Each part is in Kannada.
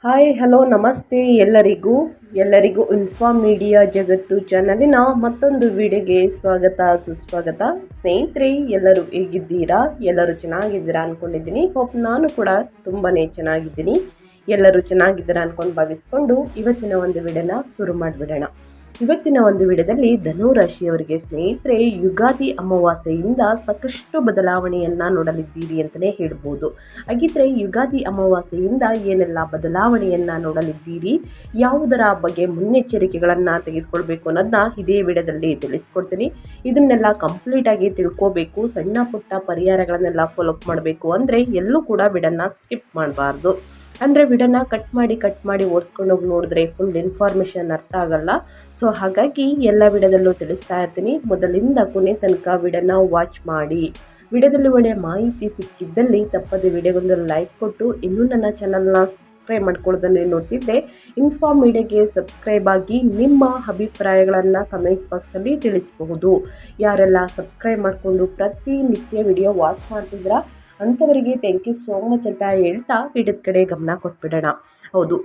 ಹಾಯ್ ಹಲೋ ನಮಸ್ತೆ ಎಲ್ಲರಿಗೂ ಇನ್ಫಾರ್ಮ್ ಮೀಡಿಯಾ ಜಗತ್ತು ಚಾನಲಿನ ಮತ್ತೊಂದು ವಿಡಿಯೋಗೆ ಸ್ವಾಗತ ಸುಸ್ವಾಗತ. ಸ್ನೇಹಿತರೆ, ಎಲ್ಲರೂ ಹೇಗಿದ್ದೀರಾ? ಎಲ್ಲರೂ ಚೆನ್ನಾಗಿದ್ದೀರಾ ಅಂದ್ಕೊಂಡಿದ್ದೀನಿ. ಹೋಪ್ ನಾನು ಕೂಡ ತುಂಬಾ ಚೆನ್ನಾಗಿದ್ದೀನಿ. ಎಲ್ಲರೂ ಚೆನ್ನಾಗಿದ್ದೀರಾ ಅಂದ್ಕೊಂಡು ಭಾವಿಸ್ಕೊಂಡು ಇವತ್ತಿನ ಒಂದು ವಿಡಿಯೋನ ಶುರು ಮಾಡಿಬಿಡೋಣ. ಇವತ್ತಿನ ಒಂದು ವಿಡಿಯೋದಲ್ಲಿ ಧನು ರಾಶಿಯವರಿಗೆ ಸ್ನೇಹಿತರೆ, ಯುಗಾದಿ ಅಮಾವಾಸ್ಯೆಯಿಂದ ಸಾಕಷ್ಟು ಬದಲಾವಣೆಯನ್ನು ನೋಡಲಿದ್ದೀರಿ ಅಂತಲೇ ಹೇಳ್ಬೋದು. ಹಾಗಿದ್ರೆ ಯುಗಾದಿ ಅಮಾವಾಸ್ಯೆಯಿಂದ ಏನೆಲ್ಲ ಬದಲಾವಣೆಯನ್ನು ನೋಡಲಿದ್ದೀರಿ, ಯಾವುದರ ಬಗ್ಗೆ ಮುನ್ನೆಚ್ಚರಿಕೆಗಳನ್ನು ತೆಗೆದುಕೊಳ್ಬೇಕು ಅನ್ನೋದನ್ನ ಇದೇ ವಿಡಿಯೋದಲ್ಲಿ ತಿಳಿಸ್ಕೊಡ್ತೀನಿ. ಇದನ್ನೆಲ್ಲ ಕಂಪ್ಲೀಟಾಗಿ ತಿಳ್ಕೋಬೇಕು, ಸಣ್ಣ ಪುಟ್ಟ ಪರಿಹಾರಗಳನ್ನೆಲ್ಲ ಫಾಲೋ ಮಾಡಬೇಕು ಅಂದರೆ ಎಲ್ಲೂ ಕೂಡ ವಿಡಿಯೋನ ಸ್ಕಿಪ್ ಮಾಡಬಾರ್ದು. ಅಂದರೆ ವಿಡಿಯೋನ ಕಟ್ ಮಾಡಿ ಓಡಿಸ್ಕೊಂಡು ಹೋಗಿ ನೋಡಿದ್ರೆ ಫುಲ್ ಇನ್ಫಾರ್ಮೇಷನ್ ಅರ್ಥ ಆಗಲ್ಲ. ಸೊ ಹಾಗಾಗಿ ಎಲ್ಲ ವಿಡಿಯೋದಲ್ಲೂ ತಿಳಿಸ್ತಾ ಇರ್ತೀನಿ. ಮೊದಲಿಂದ ಕೊನೆ ತನಕ ವಿಡಿಯೋನ ವಾಚ್ ಮಾಡಿ. ವಿಡಿಯೋದಲ್ಲಿ ಒಳ್ಳೆಯ ಮಾಹಿತಿ ಸಿಕ್ಕಿದ್ದಲ್ಲಿ ತಪ್ಪದೆ ವಿಡಿಯೋಗೊಂದು ಲೈಕ್ ಕೊಟ್ಟು ಇನ್ನೂ ನನ್ನ ಚಾನಲ್ನ ಸಬ್ಸ್ಕ್ರೈಬ್ ಮಾಡ್ಕೊಳ್ಳೋದನ್ನು ನೋಡ್ತಿದ್ದೆ ಇನ್ಫಾರ್ಮ್ ಮೀಡಿಯಾಗೆ ಸಬ್ಸ್ಕ್ರೈಬ್ ಆಗಿ ನಿಮ್ಮ ಅಭಿಪ್ರಾಯಗಳನ್ನು ಕಮೆಂಟ್ ಬಾಕ್ಸಲ್ಲಿ ತಿಳಿಸಬಹುದು. ಯಾರೆಲ್ಲ ಸಬ್ಸ್ಕ್ರೈಬ್ ಮಾಡಿಕೊಂಡು ಪ್ರತಿನಿತ್ಯ ವಿಡಿಯೋ ವಾಚ್ ಮಾಡ್ತಿದ್ದೀರಾ ಅಂಥವರಿಗೆ ಥ್ಯಾಂಕ್ ಯು ಸೋ ಮಚ್ ಅಂತ ಹೇಳ್ತಾ ವಿಡಿಯೋದ ಕಡೆ ಗಮನ ಕೊಟ್ಬಿಡೋಣ. ಹೌದು,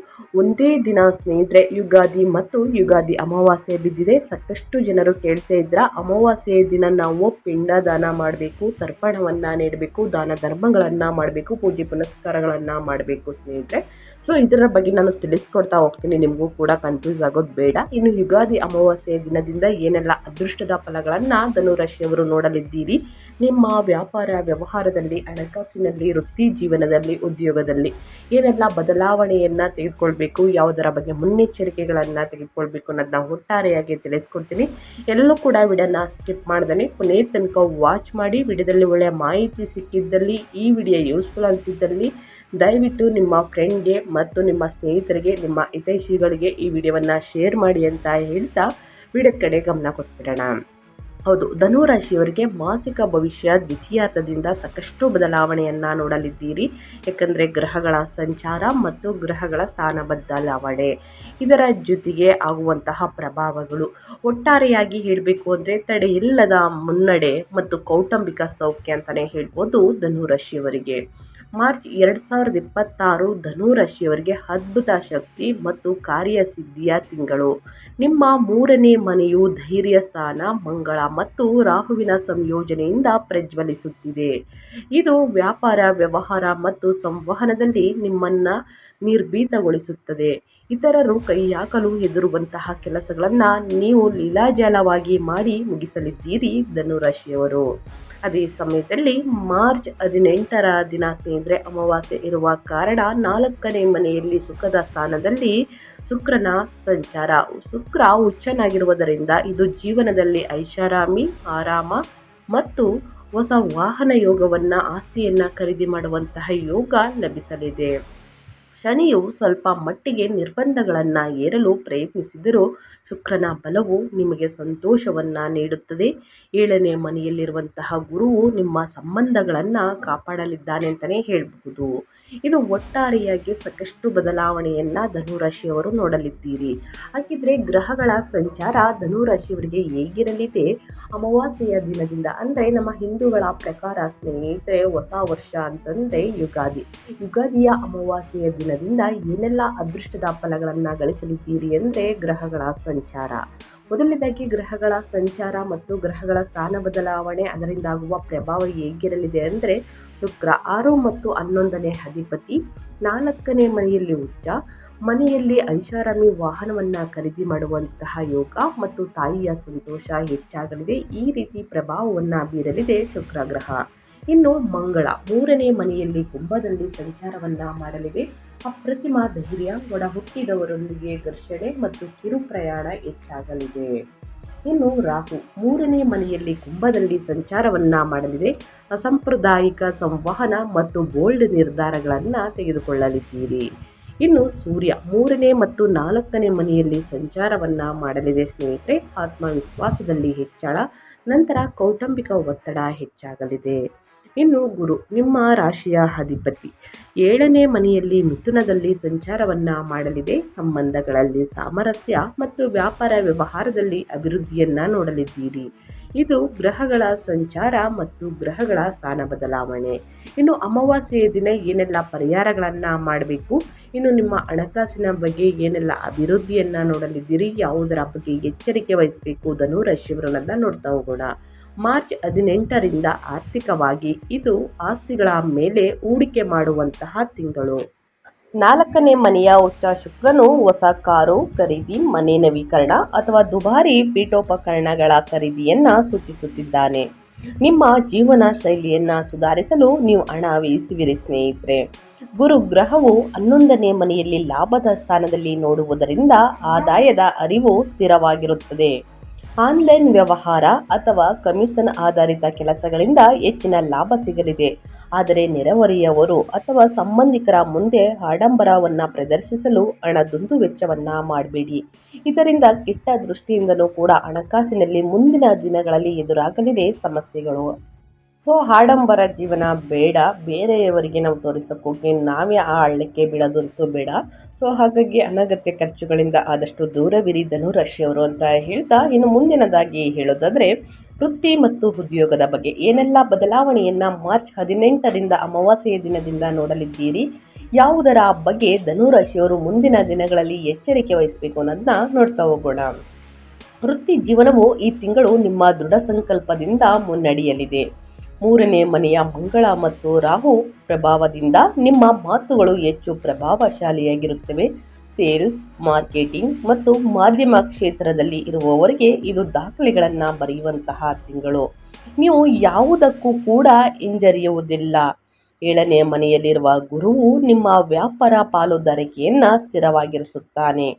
ಒಂದೇ ದಿನ ಸ್ನೇಹಿತರೆ ಯುಗಾದಿ ಮತ್ತು ಯುಗಾದಿ ಅಮಾವಾಸ್ಯೆ ಬಿದ್ದಿದೆ. ಸಾಕಷ್ಟು ಜನರು ಕೇಳ್ತಾ ಇದ್ರ, ಅಮಾವಾಸ್ಯೆಯ ದಿನ ನಾವು ಪಿಂಡ ದಾನ ಮಾಡಬೇಕು, ತರ್ಪಣವನ್ನು ನೀಡಬೇಕು, ದಾನ ಧರ್ಮಗಳನ್ನು ಮಾಡಬೇಕು, ಪೂಜೆ ಪುನಸ್ಕಾರಗಳನ್ನು ಮಾಡಬೇಕು ಸ್ನೇಹಿತರೆ. ಸೊ ಇದರ ಬಗ್ಗೆ ನಾನು ತಿಳಿಸ್ಕೊಡ್ತಾ ಹೋಗ್ತೀನಿ, ನಿಮಗೂ ಕೂಡ ಕನ್ಫ್ಯೂಸ್ ಆಗೋದು ಬೇಡ. ಇನ್ನು ಯುಗಾದಿ ಅಮಾವಾಸ್ಯೆಯ ದಿನದಿಂದ ಏನೆಲ್ಲ ಅದೃಷ್ಟದ ಫಲಗಳನ್ನು ಧನುರಾಶಿಯವರು ನೋಡಲಿದ್ದೀರಿ, ನಿಮ್ಮ ವ್ಯಾಪಾರ ವ್ಯವಹಾರದಲ್ಲಿ, ಹಣಕಾಸಿನಲ್ಲಿ, ವೃತ್ತಿ ಜೀವನದಲ್ಲಿ, ಉದ್ಯೋಗದಲ್ಲಿ ಏನೆಲ್ಲ ಬದಲಾವಣೆಯನ್ನು ತೆಗೆದುಕೊಳ್ಬೇಕು, ಯಾವುದರ ಬಗ್ಗೆ ಮುನ್ನೆಚ್ಚರಿಕೆಗಳನ್ನು ತೆಗೆದುಕೊಳ್ಬೇಕು ಅನ್ನೋದನ್ನ ಒಟ್ಟಾರೆಯಾಗಿ ತಿಳಿಸ್ಕೊಡ್ತೀನಿ. ಎಲ್ಲೂ ಕೂಡ ವಿಡಿಯೋನ ಸ್ಕಿಪ್ ಮಾಡ್ದೇ ಕೊನೆ ತನಕ ವಾಚ್ ಮಾಡಿ. ವಿಡಿಯೋದಲ್ಲಿ ಒಳ್ಳೆಯ ಮಾಹಿತಿ ಸಿಕ್ಕಿದ್ದಲ್ಲಿ, ಈ ವಿಡಿಯೋ ಯೂಸ್ಫುಲ್ ಅನಿಸಿದ್ದಲ್ಲಿ ದಯವಿಟ್ಟು ನಿಮ್ಮ ಫ್ರೆಂಡ್ಗೆ ಮತ್ತು ನಿಮ್ಮ ಸ್ನೇಹಿತರಿಗೆ, ನಿಮ್ಮ ಹಿತೈಷಿಗಳಿಗೆ ಈ ವಿಡಿಯೋವನ್ನು ಶೇರ್ ಮಾಡಿ ಅಂತ ಹೇಳ್ತಾ ವಿಡಿಯೋದ ಕಡೆ ಗಮನ ಕೊಟ್ಬಿಡೋಣ. ಹೌದು, ಧನುರಾಶಿಯವರಿಗೆ ಮಾಸಿಕ ಭವಿಷ್ಯ ದ್ವಿತೀಯಾರ್ಧದಿಂದ ಸಾಕಷ್ಟು ಬದಲಾವಣೆಯನ್ನು ನೋಡಲಿದ್ದೀರಿ. ಯಾಕಂದರೆ ಗ್ರಹಗಳ ಸಂಚಾರ ಮತ್ತು ಗ್ರಹಗಳ ಸ್ಥಾನ ಬದಲಾವಣೆ, ಇದರ ಜೊತೆಗೆ ಆಗುವಂತಹ ಪ್ರಭಾವಗಳು ಒಟ್ಟಾರೆಯಾಗಿ ಹೇಳಬೇಕು ಅಂದರೆ ತಡೆಯಿಲ್ಲದ ಮುನ್ನಡೆ ಮತ್ತು ಕೌಟುಂಬಿಕ ಸೌಖ್ಯ ಅಂತಲೇ ಹೇಳ್ಬೋದು. ಧನುರಾಶಿಯವರಿಗೆ ಮಾರ್ಚ್ 2026 ಧನುರಾಶಿಯವರಿಗೆ ಅದ್ಭುತ ಶಕ್ತಿ ಮತ್ತು ಕಾರ್ಯಸಿದ್ಧಿಯ ತಿಂಗಳು. ನಿಮ್ಮ 3ನೇ ಮನೆಯು ಧೈರ್ಯ ಸ್ಥಾನ, ಮಂಗಳ ಮತ್ತು ರಾಹುವಿನ ಸಂಯೋಜನೆಯಿಂದ ಪ್ರಜ್ವಲಿಸುತ್ತಿದೆ. ಇದು ವ್ಯಾಪಾರ ವ್ಯವಹಾರ ಮತ್ತು ಸಂವಹನದಲ್ಲಿ ನಿಮ್ಮನ್ನು ನಿರ್ಭೀತಗೊಳಿಸುತ್ತದೆ. ಇತರರು ಕೈ ಹಾಕಲು ಹೆದರುವಂತಹ ಕೆಲಸಗಳನ್ನು ನೀವು ಲೀಲಾಜಾಲವಾಗಿ ಮಾಡಿ ಮುಗಿಸಲಿದ್ದೀರಿ ಧನುರಾಶಿಯವರು. ಅದೇ ಸಮಯದಲ್ಲಿ ಮಾರ್ಚ್ 18ರ ದಿನ ಸ್ನೇಹಿತರೆ ಅಮಾವಾಸ್ಯೆ ಇರುವ ಕಾರಣ 4ನೇ ಮನೆಯಲ್ಲಿ ಸುಖದ ಸ್ಥಾನದಲ್ಲಿ ಶುಕ್ರನ ಸಂಚಾರ. ಶುಕ್ರ ಉಚ್ಚನಾಗಿರುವುದರಿಂದ ಇದು ಜೀವನದಲ್ಲಿ ಐಷಾರಾಮಿ, ಆರಾಮ ಮತ್ತು ಹೊಸ ವಾಹನ ಯೋಗವನ್ನು, ಆಸ್ತಿಯನ್ನು ಖರೀದಿ ಮಾಡುವಂತಹ ಯೋಗ ಲಭಿಸಲಿದೆ. ಶನಿಯು ಸ್ವಲ್ಪ ಮಟ್ಟಿಗೆ ನಿರ್ಬಂಧಗಳನ್ನು ಏರಲು ಪ್ರಯತ್ನಿಸಿದರೂ ಶುಕ್ರನ ಬಲವು ನಿಮಗೆ ಸಂತೋಷವನ್ನು ನೀಡುತ್ತದೆ. 7ನೇ ಮನೆಯಲ್ಲಿರುವಂತಹ ಗುರುವು ನಿಮ್ಮ ಸಂಬಂಧಗಳನ್ನು ಕಾಪಾಡಲಿದ್ದಾನೆ ಅಂತಲೇ ಹೇಳಬಹುದು. ಇದು ಒಟ್ಟಾರೆಯಾಗಿ ಸಾಕಷ್ಟು ಬದಲಾವಣೆಯನ್ನು ಧನುರಾಶಿಯವರು ನೋಡಲಿದ್ದೀರಿ. ಹಾಗಿದ್ರೆ ಗ್ರಹಗಳ ಸಂಚಾರ ಧನುರಾಶಿಯವರಿಗೆ ಹೇಗಿರಲಿದೆ ಅಮಾವಾಸ್ಯೆಯ ದಿನದಿಂದ ಅಂದರೆ ನಮ್ಮ ಹಿಂದೂಗಳ ಪ್ರಕಾರ ಸ್ನೇಹಿತರೆ ಹೊಸ ವರ್ಷ ಅಂತಂದರೆ ಯುಗಾದಿಯ ಅಮಾವಾಸ್ಯೆಯ ದಿನದಿಂದ ಏನೆಲ್ಲ ಅದೃಷ್ಟದ ಫಲಗಳನ್ನು ಗಳಿಸಲಿದ್ದೀರಿ ಅಂದರೆ ಗ್ರಹಗಳ ಸಂಚಾರ. ಮೊದಲನೇದಾಗಿ ಗ್ರಹಗಳ ಸಂಚಾರ ಮತ್ತು ಗ್ರಹಗಳ ಸ್ಥಾನ ಬದಲಾವಣೆ, ಅದರಿಂದ ಆಗುವ ಪ್ರಭಾವ ಹೇಗಿರಲಿದೆ ಅಂದರೆ ಶುಕ್ರ 6 ಮತ್ತು 11ನೇ ಅಧಿಪತಿ, 4ನೇ ಮನೆಯಲ್ಲಿ ಉಚ್ಚ, ಮನೆಯಲ್ಲಿ ಐಷಾರಾಮಿ ವಾಹನವನ್ನು ಖರೀದಿ ಮಾಡುವಂತಹ ಯೋಗ ಮತ್ತು ತಾಯಿಯ ಸಂತೋಷ ಹೆಚ್ಚಾಗಲಿದೆ. ಈ ರೀತಿ ಪ್ರಭಾವವನ್ನು ಬೀರಲಿದೆ ಶುಕ್ರ ಗ್ರಹ. ಇನ್ನು ಮಂಗಳ 3ನೇ ಮನೆಯಲ್ಲಿ ಕುಂಭದಲ್ಲಿ ಸಂಚಾರವನ್ನು ಮಾಡಲಿದೆ. ಅಪ್ರತಿಮ ಧೈರ್ಯ, ಒಡ ಹುಟ್ಟಿದವರೊಂದಿಗೆ ಘರ್ಷಣೆ ಮತ್ತು ಕಿರು ಪ್ರಯಾಣ ಹೆಚ್ಚಾಗಲಿದೆ. ಇನ್ನು ರಾಹು 3ನೇ ಮನೆಯಲ್ಲಿ ಕುಂಭದಲ್ಲಿ ಸಂಚಾರವನ್ನು ಮಾಡಲಿದೆ. ಅಸಾಂಪ್ರದಾಯಿಕ ಸಂವಹನ ಮತ್ತು ಬೋಲ್ಡ್ ನಿರ್ಧಾರಗಳನ್ನು ತೆಗೆದುಕೊಳ್ಳಲಿದ್ದೀರಿ. ಇನ್ನು ಸೂರ್ಯ 3ನೇ ಮತ್ತು 4ನೇ ಮನೆಯಲ್ಲಿ ಸಂಚಾರವನ್ನು ಮಾಡಲಿದೆ ಸ್ನೇಹಿತರೆ. ಆತ್ಮವಿಶ್ವಾಸದಲ್ಲಿ ಹೆಚ್ಚಳ, ನಂತರ ಕೌಟುಂಬಿಕ ಒತ್ತಡ ಹೆಚ್ಚಾಗಲಿದೆ. ಇನ್ನು ಗುರು ನಿಮ್ಮ ರಾಶಿಯ ಅಧಿಪತಿ 7ನೇ ಮನೆಯಲ್ಲಿ ಮಿಥುನದಲ್ಲಿ ಸಂಚಾರವನ್ನು ಮಾಡಲಿದೆ. ಸಂಬಂಧಗಳಲ್ಲಿ ಸಾಮರಸ್ಯ ಮತ್ತು ವ್ಯಾಪಾರ ವ್ಯವಹಾರದಲ್ಲಿ ಅಭಿವೃದ್ಧಿಯನ್ನು ನೋಡಲಿದ್ದೀರಿ. ಇದು ಗ್ರಹಗಳ ಸಂಚಾರ ಮತ್ತು ಗ್ರಹಗಳ ಸ್ಥಾನ ಬದಲಾವಣೆ. ಇನ್ನು ಅಮಾವಾಸ್ಯೆಯ ದಿನ ಏನೆಲ್ಲ ಪರಿಹಾರಗಳನ್ನು ಮಾಡಬೇಕು, ಇನ್ನು ನಿಮ್ಮ ಹಣಕಾಸಿನ ಬಗ್ಗೆ ಏನೆಲ್ಲ ಅಭಿವೃದ್ಧಿಯನ್ನು ನೋಡಲಿದ್ದೀರಿ, ಯಾವುದರ ಬಗ್ಗೆ ಎಚ್ಚರಿಕೆ ವಹಿಸಬೇಕು, ಧನು ರಾಶಿಯವರನ್ನ ನೋಡ್ತಾ ಹೋಗೋಣ. ಮಾರ್ಚ್ 18ರಿಂದ ಆರ್ಥಿಕವಾಗಿ ಇದು ಆಸ್ತಿಗಳ ಮೇಲೆ ಹೂಡಿಕೆ ಮಾಡುವಂತಹ ತಿಂಗಳು. 4ನೇ ಮನೆಯ ಉಚ್ಚ ಶುಕ್ರನು ಹೊಸ ಕಾರು ಖರೀದಿ, ಮನೆ ನವೀಕರಣ ಅಥವಾ ದುಬಾರಿ ಪೀಠೋಪಕರಣಗಳ ಖರೀದಿಯನ್ನು ಸೂಚಿಸುತ್ತಿದ್ದಾನೆ. ನಿಮ್ಮ ಜೀವನ ಶೈಲಿಯನ್ನು ಸುಧಾರಿಸಲು ನೀವು ಹಣ ವ್ಯಯಿಸುವಿರಿ ಸ್ನೇಹಿತರೆ. ಗುರು ಗ್ರಹವು 11ನೇ ಮನೆಯಲ್ಲಿ ಲಾಭದ ಸ್ಥಾನದಲ್ಲಿ ನೋಡುವುದರಿಂದ ಆದಾಯದ ಅರಿವು ಸ್ಥಿರವಾಗಿರುತ್ತದೆ. ಆನ್ಲೈನ್ ವ್ಯವಹಾರ ಅಥವಾ ಕಮಿಷನ್ ಆಧಾರಿತ ಕೆಲಸಗಳಿಂದ ಹೆಚ್ಚಿನ ಲಾಭ ಸಿಗಲಿದೆ. ಆದರೆ ನೆರೆಹೊರೆಯವರು ಅಥವಾ ಸಂಬಂಧಿಕರ ಮುಂದೆ ಆಡಂಬರವನ್ನು ಪ್ರದರ್ಶಿಸಲು ಹಣದುಂದು ವೆಚ್ಚವನ್ನು ಮಾಡಬೇಡಿ. ಇದರಿಂದ ಕೆಟ್ಟ ದೃಷ್ಟಿಯಿಂದಲೂ ಕೂಡ ಹಣಕಾಸಿನಲ್ಲಿ ಮುಂದಿನ ದಿನಗಳಲ್ಲಿ ಎದುರಾಗಲಿದೆ ಸಮಸ್ಯೆಗಳು. ಸೊ ಆಡಂಬರ ಜೀವನ ಬೇಡ, ಬೇರೆಯವರಿಗೆ ನಾವು ತೋರಿಸೋಕ್ಕೋಗಿ ನಾವೇ ಆ ಹಳ್ಳಕ್ಕೆ ಬೀಳೋದಂತೂ ಬೇಡ. ಸೊ ಹಾಗಾಗಿ ಅನಗತ್ಯ ಖರ್ಚುಗಳಿಂದ ಆದಷ್ಟು ದೂರವಿರಿ ಧನು ರಾಶಿಯವರು ಅಂತ ಹೇಳ್ತಾ, ಇನ್ನು ಮುಂದಿನದಾಗಿ ಹೇಳೋದಾದರೆ ವೃತ್ತಿ ಮತ್ತು ಉದ್ಯೋಗದ ಬಗ್ಗೆ ಏನೆಲ್ಲ ಬದಲಾವಣೆಯನ್ನು ಮಾರ್ಚ್ 18ರಿಂದ ಅಮಾವಾಸ್ಯೆಯ ದಿನದಿಂದ ನೋಡಲಿದ್ದೀರಿ, ಯಾವುದರ ಬಗ್ಗೆ ಧನು ರಾಶಿಯವರು ಮುಂದಿನ ದಿನಗಳಲ್ಲಿ ಎಚ್ಚರಿಕೆ ವಹಿಸಬೇಕು ಅನ್ನೋದನ್ನ ನೋಡ್ತಾ ಹೋಗೋಣ. ವೃತ್ತಿ ಜೀವನವು ಈ ತಿಂಗಳು ನಿಮ್ಮ ದೃಢ ಸಂಕಲ್ಪದಿಂದ ಮುನ್ನಡೆಯಲಿದೆ. 3ನೇ ಮನೆಯ ಮಂಗಳ ಮತ್ತು ರಾಹು ಪ್ರಭಾವದಿಂದ ನಿಮ್ಮ ಮಾತುಗಳು ಹೆಚ್ಚು ಪ್ರಭಾವಶಾಲಿಯಾಗಿರುತ್ತವೆ. ಸೇಲ್ಸ್, ಮಾರ್ಕೆಟಿಂಗ್ ಮತ್ತು ಮಾಧ್ಯಮ ಕ್ಷೇತ್ರದಲ್ಲಿ ಇರುವವರಿಗೆ ಇದು ದಾಖಲೆಗಳನ್ನು ಬರೆಯುವಂತಹ ತಿಂಗಳು. ನೀವು ಯಾವುದಕ್ಕೂ ಕೂಡ ಹಿಂಜರಿಯುವುದಿಲ್ಲ. 7ನೇ ಮನೆಯಲ್ಲಿರುವ ಗುರುವು ನಿಮ್ಮ ವ್ಯಾಪಾರ ಪಾಲುದಾರಿಕೆಯನ್ನು ಸ್ಥಿರವಾಗಿರಿಸುತ್ತಾನೆ.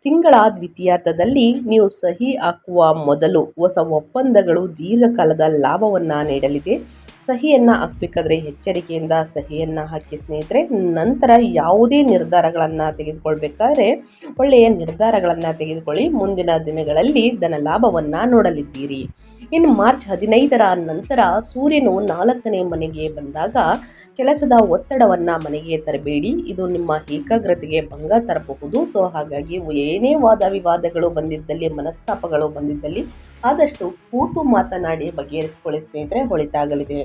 ತಿಂಗಳ ದ್ವಿತೀಯಾರ್ಧದಲ್ಲಿ ನೀವು ಸಹಿ ಹಾಕುವ ಮೊದಲು ಹೊಸ ಒಪ್ಪಂದಗಳು ದೀರ್ಘಕಾಲದ ಲಾಭವನ್ನು ನೀಡಲಿದೆ. ಸಹಿಯನ್ನು ಹಾಕಬೇಕಾದ್ರೆ ಎಚ್ಚರಿಕೆಯಿಂದ ಸಹಿಯನ್ನು ಹಾಕಿ ಸ್ನೇಹಿತರೆ. ನಂತರ ಯಾವುದೇ ನಿರ್ಧಾರಗಳನ್ನು ತೆಗೆದುಕೊಳ್ಬೇಕಾದ್ರೆ ಒಳ್ಳೆಯ ನಿರ್ಧಾರಗಳನ್ನು ತೆಗೆದುಕೊಳ್ಳಿ. ಮುಂದಿನ ದಿನಗಳಲ್ಲಿ ಧನ ಲಾಭವನ್ನು ನೋಡಲಿದ್ದೀರಿ. ಇನ್ನು ಮಾರ್ಚ್ 15ರ ನಂತರ ಸೂರ್ಯನು 4ನೇ ಮನೆಗೆ ಬಂದಾಗ ಕೆಲಸದ ಒತ್ತಡವನ್ನು ಮನೆಗೆ ತರಬೇಡಿ. ಇದು ನಿಮ್ಮ ಏಕಾಗ್ರತೆಗೆ ಭಂಗ ತರಬಹುದು. ಸೊ ಹಾಗಾಗಿ ಏನೇ ವಾದ ವಿವಾದಗಳು ಬಂದಿದ್ದಲ್ಲಿ, ಮನಸ್ತಾಪಗಳು ಬಂದಿದ್ದಲ್ಲಿ ಆದಷ್ಟು ಕೂತು ಮಾತನಾಡಿ ಬಗೆಹರಿಸಿಕೊಳ್ಳಿ ಸ್ನೇಹಿತರೆ, ಒಳಿತಾಗಲಿದೆ.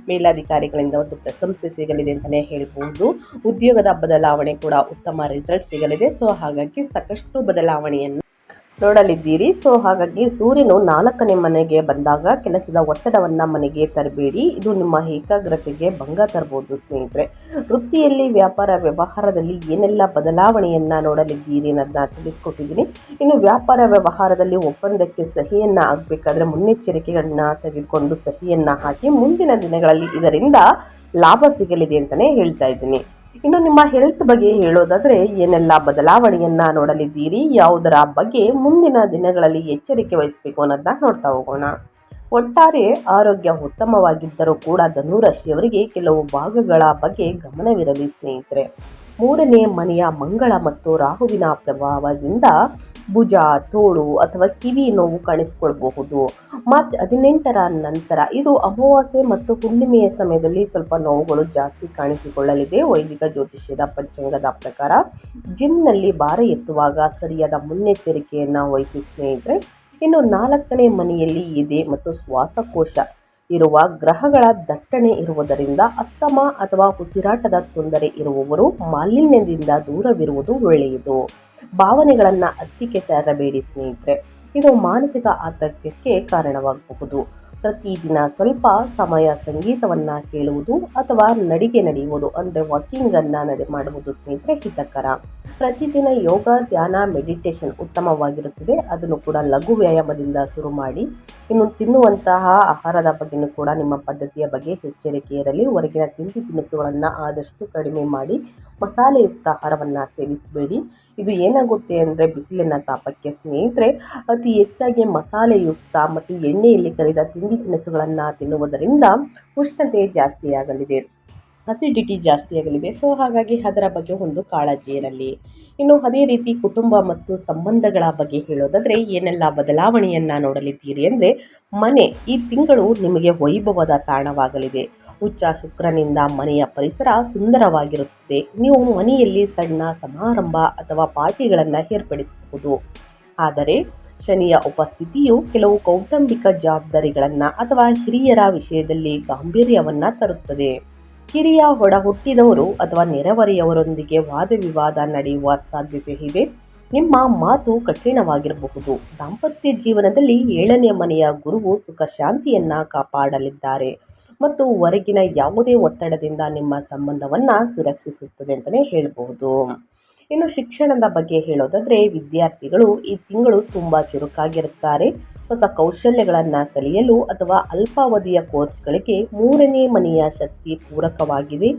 ಮೇಲಾಧಿಕಾರಿಗಳಿಂದ ಒಂದು ಪ್ರಶಂಸೆ ಸಿಗಲಿದೆ ಅಂತಲೇ ಹೇಳ್ಬೋದು. ಉದ್ಯೋಗದ ಬದಲಾವಣೆ ಕೂಡ ಉತ್ತಮ ರಿಸಲ್ಟ್ ಸಿಗಲಿದೆ. ಸೊ ಹಾಗಾಗಿ ಸಾಕಷ್ಟು ಬದಲಾವಣೆಯನ್ನು ನೋಡಲಿದ್ದೀರಿ. ಸೊ ಹಾಗಾಗಿ ಸೂರ್ಯನು 4ನೇ ಮನೆಗೆ ಬಂದಾಗ ಕೆಲಸದ ಒತ್ತಡವನ್ನು ಮನೆಗೆ ತರಬೇಡಿ. ಇದು ನಿಮ್ಮ ಏಕಾಗ್ರತೆಗೆ ಭಂಗ ತರಬಹುದು ಸ್ನೇಹಿತರೆ. ವೃತ್ತಿಯಲ್ಲಿ, ವ್ಯಾಪಾರ ವ್ಯವಹಾರದಲ್ಲಿ ಏನೆಲ್ಲ ಬದಲಾವಣೆಯನ್ನು ನೋಡಲಿದ್ದೀರಿ ಅನ್ನೋದನ್ನ ತಿಳಿಸ್ಕೊಟ್ಟಿದ್ದೀನಿ. ಇನ್ನು ವ್ಯಾಪಾರ ವ್ಯವಹಾರದಲ್ಲಿ ಒಪ್ಪಂದಕ್ಕೆ ಸಹಿಯನ್ನು ಹಾಕಬೇಕಾದ್ರೆ ಮುನ್ನೆಚ್ಚರಿಕೆಗಳನ್ನ ತೆಗೆದುಕೊಂಡು ಸಹಿಯನ್ನು ಹಾಕಿ. ಮುಂದಿನ ದಿನಗಳಲ್ಲಿ ಇದರಿಂದ ಲಾಭ ಸಿಗಲಿದೆ ಅಂತಲೇ ಹೇಳ್ತಾ ಇದ್ದೀನಿ. ಇನ್ನು ನಿಮ್ಮ ಹೆಲ್ತ್ ಬಗ್ಗೆ ಹೇಳೋದಾದರೆ ಏನೆಲ್ಲ ಬದಲಾವಣೆಯನ್ನು ನೋಡಲಿದ್ದೀರಿ, ಯಾವುದರ ಬಗ್ಗೆ ಮುಂದಿನ ದಿನಗಳಲ್ಲಿ ಎಚ್ಚರಿಕೆ ವಹಿಸಬೇಕು ಅನ್ನೋದನ್ನ ನೋಡ್ತಾ ಹೋಗೋಣ. ಒಟ್ಟಾರೆ ಆರೋಗ್ಯ ಉತ್ತಮವಾಗಿದ್ದರೂ ಕೂಡ ಧನು ರಾಶಿಯವರಿಗೆ ಕೆಲವು ಭಾಗಗಳ ಬಗ್ಗೆ ಗಮನವಿರಲಿ ಸ್ನೇಹಿತರೆ. 3ನೇ ಮನೆಯ ಮಂಗಳ ಮತ್ತು ರಾಹುವಿನ ಪ್ರಭಾವದಿಂದ ಭುಜ, ತೋಳು ಅಥವಾ ಕಿವಿ ನೋವು ಕಾಣಿಸಿಕೊಳ್ಬಹುದು. ಮಾರ್ಚ್ 18ರ ನಂತರ ಇದು ಅಮಾವಾಸ್ಯೆ ಮತ್ತು ಹುಣ್ಣಿಮೆಯ ಸಮಯದಲ್ಲಿ ಸ್ವಲ್ಪ ನೋವುಗಳು ಜಾಸ್ತಿ ಕಾಣಿಸಿಕೊಳ್ಳಲಿದೆ. ವೈದಿಕ ಜ್ಯೋತಿಷ್ಯದ ಪಂಚಾಂಗದ ಪ್ರಕಾರ ಜಿಮ್ನಲ್ಲಿ ಭಾರ ಎತ್ತುವಾಗ ಸರಿಯಾದ ಮುನ್ನೆಚ್ಚರಿಕೆಯನ್ನು ವಹಿಸಿ ಸ್ನೇಹಿತರೆ. ಇನ್ನು 4ನೇ ಮನೆಯಲ್ಲಿ ಎದೆ ಮತ್ತು ಶ್ವಾಸಕೋಶ ಇರುವ ಗ್ರಹಗಳ ದಟ್ಟಣೆ ಇರುವುದರಿಂದ ಅಸ್ತಮಾ ಅಥವಾ ಉಸಿರಾಟದ ತೊಂದರೆ ಇರುವವರು ಮಾಲಿನ್ಯದಿಂದ ದೂರವಿರುವುದು ಒಳ್ಳೆಯದು. ಭಾವನೆಗಳನ್ನು ಹತ್ತಿಕ್ಕೆ ತರಬೇಡಿ ಸ್ನೇಹಿತರೆ, ಇದು ಮಾನಸಿಕ ಆತಂಕಕ್ಕೆ ಕಾರಣವಾಗಬಹುದು. ಪ್ರತಿದಿನ ಸ್ವಲ್ಪ ಸಮಯ ಸಂಗೀತವನ್ನು ಕೇಳುವುದು ಅಥವಾ ನಡಿಗೆ ನಡೆಯುವುದು ಅಂದರೆ ವಾಕಿಂಗನ್ನು ಮಾಡುವುದು ಸ್ನೇಹಿತರೆ ಹಿತಕರ. ಪ್ರತಿದಿನ ಯೋಗ, ಧ್ಯಾನ, ಮೆಡಿಟೇಷನ್ ಉತ್ತಮವಾಗಿರುತ್ತದೆ. ಅದನ್ನು ಕೂಡ ಲಘು ವ್ಯಾಯಾಮದಿಂದ ಶುರು ಮಾಡಿ. ಇನ್ನು ತಿನ್ನುವಂತಹ ಆಹಾರದ ಬಗ್ಗೆಯೂ ಕೂಡ ನಿಮ್ಮ ಪದ್ಧತಿಯ ಬಗ್ಗೆ ಎಚ್ಚರಿಕೆ ಇರಲಿ. ಹೊರಗಿನ ತಿಂಡಿ ತಿನಿಸುಗಳನ್ನು ಆದಷ್ಟು ಕಡಿಮೆ ಮಾಡಿ. ಮಸಾಲೆಯುಕ್ತ ಆಹಾರವನ್ನು ಸೇವಿಸಬೇಡಿ. ಇದು ಏನಾಗುತ್ತೆ ಅಂದರೆ ಬಿಸಿಲಿನ ತಾಪಕ್ಕೆ ಸ್ನೇಹಿತರೆ ಅತಿ ಹೆಚ್ಚಾಗಿ ಮಸಾಲೆಯುಕ್ತ ಮತ್ತು ಎಣ್ಣೆಯಲ್ಲಿ ಕರಿದ ತಿಂಡಿ ತಿನಿಸುಗಳನ್ನು ತಿನ್ನುವುದರಿಂದ ಉಷ್ಣತೆ ಜಾಸ್ತಿಯಾಗಲಿದೆ, ಅಸಿಡಿಟಿ ಜಾಸ್ತಿಯಾಗಲಿದೆ. ಸೊ ಹಾಗಾಗಿ ಅದರ ಬಗ್ಗೆ ಒಂದು ಕಾಳಜಿ ಇರಲಿ. ಇನ್ನು ಅದೇ ರೀತಿ ಕುಟುಂಬ ಮತ್ತು ಸಂಬಂಧಗಳ ಬಗ್ಗೆ ಹೇಳೋದಾದರೆ ಏನೆಲ್ಲ ಬದಲಾವಣೆಯನ್ನು ನೋಡಲಿದ್ದೀರಿ ಅಂದರೆ, ಮನೆ ಈ ತಿಂಗಳು ನಿಮಗೆ ವೈಭವದ ತಾಣವಾಗಲಿದೆ. ಉಚ್ಚ ಶುಕ್ರನಿಂದ ಮನೆಯ ಪರಿಸರ ಸುಂದರವಾಗಿರುತ್ತದೆ. ನೀವು ಮನೆಯಲ್ಲಿ ಸಣ್ಣ ಸಮಾರಂಭ ಅಥವಾ ಪಾರ್ಟಿಗಳನ್ನು ಏರ್ಪಡಿಸಬಹುದು. ಆದರೆ ಶನಿಯ ಉಪಸ್ಥಿತಿಯು ಕೆಲವು ಕೌಟುಂಬಿಕ ಜವಾಬ್ದಾರಿಗಳನ್ನು ಅಥವಾ ಹಿರಿಯರ ವಿಷಯದಲ್ಲಿ ಗಾಂಭೀರ್ಯವನ್ನು ತರುತ್ತದೆ. ಕಿರಿಯ ಒಡ ಹುಟ್ಟಿದವರು ಅಥವಾ ನೆರೆಹೊರೆಯವರೊಂದಿಗೆ ವಾದವಿವಾದ ನಡೆಯುವ ಸಾಧ್ಯತೆ ಇದೆ. ನಿಮ್ಮ ಮಾತು ಕಠಿಣವಾಗಿರಬಹುದು. ದಾಂಪತ್ಯ ಜೀವನದಲ್ಲಿ 7ನೇ ಮನೆಯ ಗುರುವು ಸುಖ ಶಾಂತಿಯನ್ನು ಕಾಪಾಡಲಿದ್ದಾರೆ ಮತ್ತು ಹೊರಗಿನ ಯಾವುದೇ ಒತ್ತಡದಿಂದ ನಿಮ್ಮ ಸಂಬಂಧವನ್ನು ಸುರಕ್ಷಿಸುತ್ತದೆ ಅಂತಲೇ ಹೇಳಬಹುದು. ಇನ್ನು ಶಿಕ್ಷಣದ ಬಗ್ಗೆ ಹೇಳೋದಾದರೆ, ವಿದ್ಯಾರ್ಥಿಗಳು ಈ ತಿಂಗಳು ತುಂಬ ಚುರುಕಾಗಿರುತ್ತಾರೆ. ಹೊಸ ಕೌಶಲ್ಯಗಳನ್ನು ಕಲಿಯಲು ಅಥವಾ ಅಲ್ಪಾವಧಿಯ ಕೋರ್ಸ್ಗಳಿಗೆ 3ನೇ ಮನೆಯ ಶಕ್ತಿ ಪೂರಕವಾಗಿದೆ.